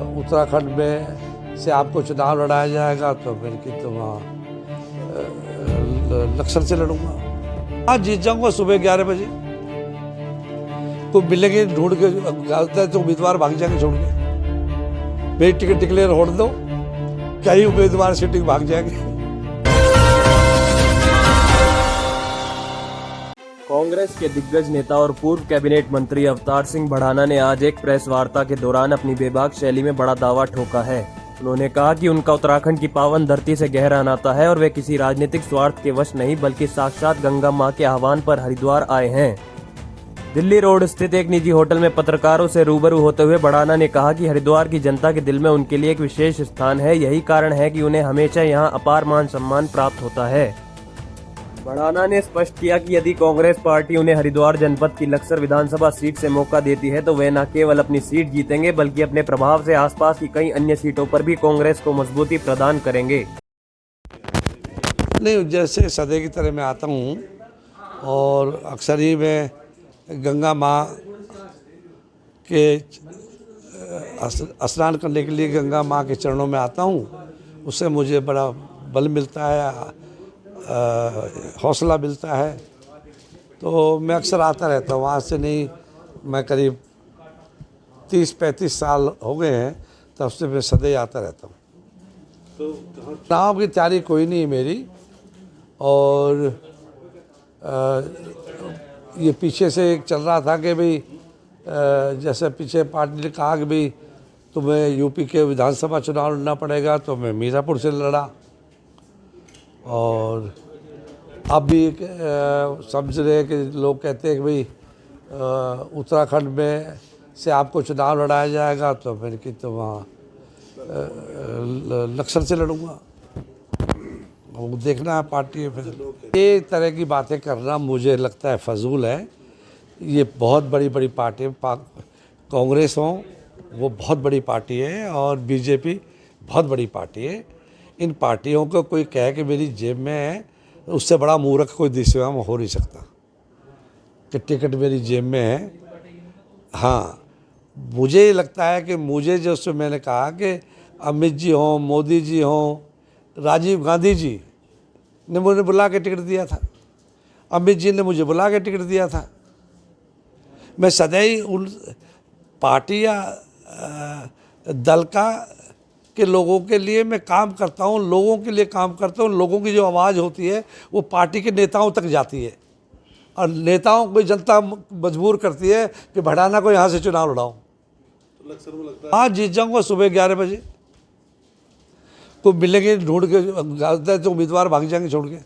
उत्तराखंड में से आपको चुनाव लड़ाया जाएगा तो फिर कि तो वहाँ लक्ष्मण से लड़ूंगा। आज जीत जाऊंगा सुबह 11 बजे। तो मिलेंगे ढूंढ के तो उम्मीदवार भाग जाएंगे छोड़ के। मेरी टिकट डिक्लेयर होड़ दो, कई उम्मीदवार सीटिंग भाग जाएंगे। कांग्रेस के दिग्गज नेता और पूर्व कैबिनेट मंत्री अवतार सिंह भड़ाना ने आज एक प्रेस वार्ता के दौरान अपनी बेबाक शैली में बड़ा दावा ठोका है। उन्होंने कहा कि उनका उत्तराखंड की पावन धरती से गहरा नाता है और वे किसी राजनीतिक स्वार्थ के वश नहीं बल्कि साक्षात गंगा मां के आह्वान पर हरिद्वार आए हैं। दिल्ली रोड स्थित एक निजी होटल में पत्रकारों से रूबरू होते हुए भड़ाना ने कहा कि हरिद्वार की जनता के दिल में उनके लिए एक विशेष स्थान है। यही कारण है कि उन्हें हमेशा यहां अपार मान सम्मान प्राप्त होता है। भड़ाना ने स्पष्ट किया कि यदि कांग्रेस पार्टी उन्हें हरिद्वार जनपद की लक्सर विधानसभा सीट से मौका देती है तो वे न केवल अपनी सीट जीतेंगे बल्कि अपने प्रभाव से आसपास की कई अन्य सीटों पर भी कांग्रेस को मजबूती प्रदान करेंगे। नहीं, जैसे सदे की तरह मैं आता हूँ और अक्सर ही मैं गंगा माँ के स्नान करने के लिए गंगा माँ के चरणों में आता हूँ। उससे मुझे बड़ा बल मिलता है, हौसला मिलता है। तो मैं अक्सर आता रहता हूँ। आज से नहीं, मैं करीब 30-35 साल हो गए हैं तब से मैं सदैव आता रहता हूँ। तो चुनाव की तैयारी कोई नहीं मेरी, और ये पीछे से एक चल रहा था कि भाई जैसे पीछे पार्टी ने कहा कि भाई तुम्हें यूपी के विधानसभा चुनाव लड़ना पड़ेगा, तो मैं मीरापुर से लड़ा। और अब भी समझ रहे कि लोग कहते हैं कि भाई उत्तराखंड में से आपको चुनाव लड़ाया जाएगा तो फिर कि तो वहाँ लक्ष्मण से लड़ूंगा। वो देखना है पार्टी है। फिर ये तरह की बातें करना मुझे लगता है फजूल है। ये बहुत बड़ी बड़ी पार्टी, कांग्रेस हो वो बहुत बड़ी पार्टी है और बीजेपी बहुत बड़ी पार्टी है। इन पार्टियों को कोई कहे कि मेरी जेब में है, उससे बड़ा मूर्ख कोई दिशा में हो नहीं सकता कि टिकट मेरी जेब में है। हाँ, मुझे लगता है कि मुझे जो मैंने कहा कि अमित जी हों, मोदी जी हों, राजीव गांधी जी ने मुझे बुला के टिकट दिया था, अमित जी ने मुझे बुला के टिकट दिया था। मैं सदैव उन पार्टी या दल का के लोगों के लिए मैं काम करता हूँ, लोगों के लिए काम करता हूँ। लोगों की जो आवाज़ होती है वो पार्टी के नेताओं तक जाती है और नेताओं को जनता मजबूर करती है कि भड़ाना को यहाँ से चुनाव लड़ाओ। आज जीत जाऊँगा सुबह 11 बजे। तो मिलेंगे ढूंढ के तो उम्मीदवार भाग जाएंगे छोड़ के।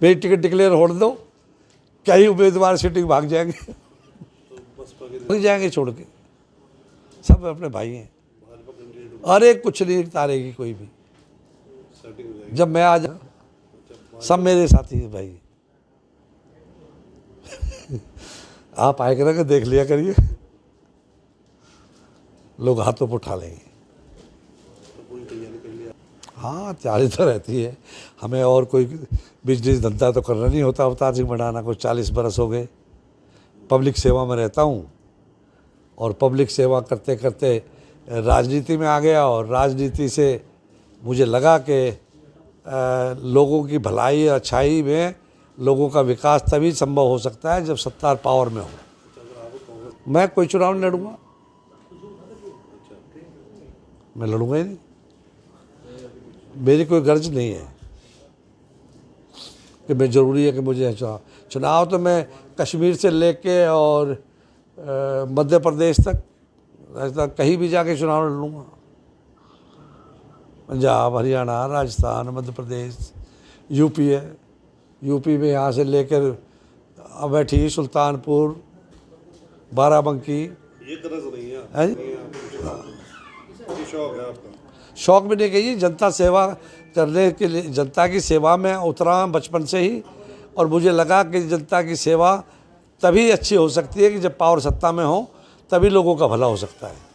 मेरी टिकट डिक्लेयर होड़ दो, कई उम्मीदवार सीटिंग भाग जाएंगे, भाग जाएंगे छोड़ के। सब अपने भाई हैं। अरे कुछ नहीं तारेगी कोई भी। जब मैं आ जा सब मेरे साथी हैं भाई। आप आए करेंगे, देख लिया करिए, लोग हाथों पर उठा लेंगे। हाँ, तैयारी तो रहती है हमें, और कोई बिजनेस धंधा तो करना नहीं होता। अवतार सिंह भड़ाना को 40 बरस हो गए पब्लिक सेवा में रहता हूँ और पब्लिक सेवा करते करते राजनीति में आ गया। और राजनीति से मुझे लगा कि लोगों की भलाई अच्छाई में लोगों का विकास तभी संभव हो सकता है जब सत्ता पावर में हो। मैं कोई चुनाव नहीं लड़ूंगा, मैं लड़ूंगा ही नहीं। मेरी कोई गर्ज नहीं है कि मैं ज़रूरी है कि मुझे चुनाव तो मैं कश्मीर से लेके और मध्य प्रदेश तक कहीं भी जाके चुनाव लड़ लूँगा। पंजाब, हरियाणा, राजस्थान, मध्य प्रदेश, यूपी है। यूपी में यहाँ से लेकर अमेठी, सुल्तानपुर, बाराबंकी। ये गरज नहीं है, शौक है आपका? शौक भी नहीं कहिए, जनता सेवा करने के लिए, जनता की सेवा में उतरा बचपन से ही। और मुझे लगा कि जनता की सेवा तभी अच्छी हो सकती है कि जब पावर सत्ता में हो, तभी लोगों का भला हो सकता है।